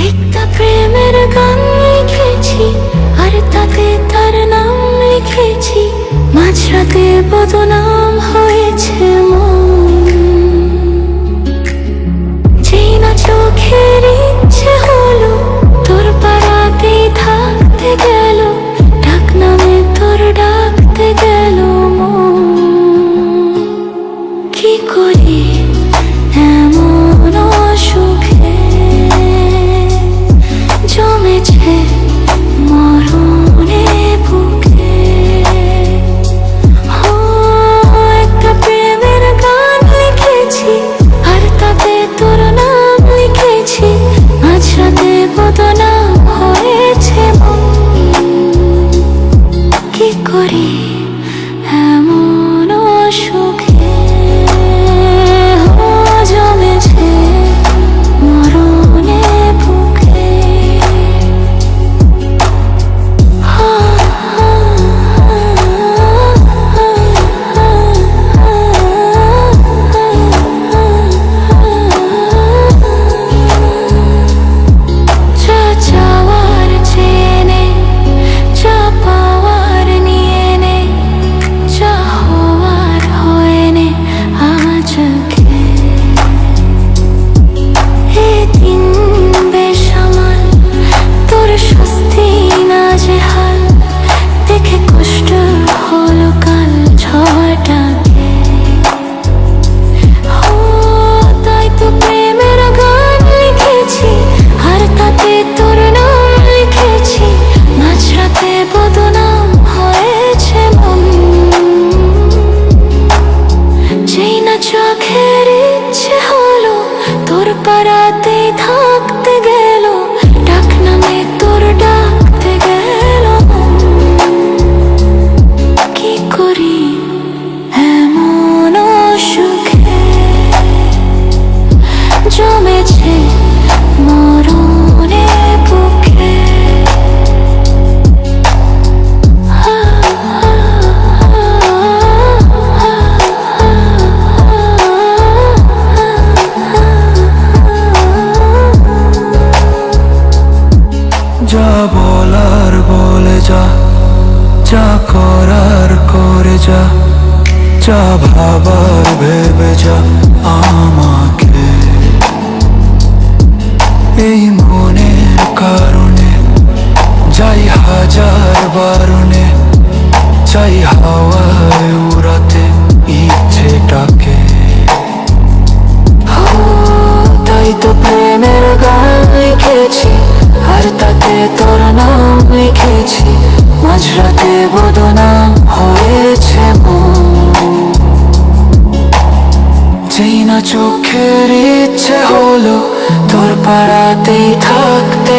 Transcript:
একটা প্রেমের গান লিখেছি, আর তাতে তার নাম লিখেছি। মাঝরাতে বদনাম হয়েছে মন, যেই না চোখের ইচ্ছে হলো তোর পাড়াতেই থাকতে গেল। ডাক নামে তোর ডাকতে গেল মন। কি করি এমন অসুখে জমেছে মরণে বুকে। একটা প্রেমের গান লিখেছি, আর তাতে তোর নাম লিখেছি। মাঝরাতে বদনাম হয়েছে মন। কি করি এমন অসুখে জমেছে মরণে বুকে। যা চাওয়ার চেয়ে নে, যা পাওয়ার নিয়ে নে, যা হওয়ার হয়ে নে আজকে। দিন বেসামাল, তোর স্বস্তি নাজেহাল, দেখে কষ্ট হলো কাল ঝড়টাকে। তাই তো প্রেমের গান লিখেছি, আর তাতে তোর নাম লিখেছি। মাঝরাতে বদনাম হয়েছে মন, যেই না চোখের ইচ্ছে হলো তোর পাড়াতেই থাকতে গেল। ডাক নামে তোর ডাকতে গেল মন। কি করি এমন অসুখে জমেছে মরণে বুকে। যা বলার বলে যা, যা করার করে যা, যা ভাবার ভেবে যা আমাকে। এই মনের কারণে যাই হাজার বারণে, চাই হাওয়ায় উড়াতে ইচ্ছেটাকে। তাই তো প্রেমের গান লিখেছি, আর তাতে তোর নাম লিখেছি। মাঝরাতে বদনাম হয়েছে মন, যেই না চোখের ইচ্ছে হলো তোর পাড়াতেই থাকতে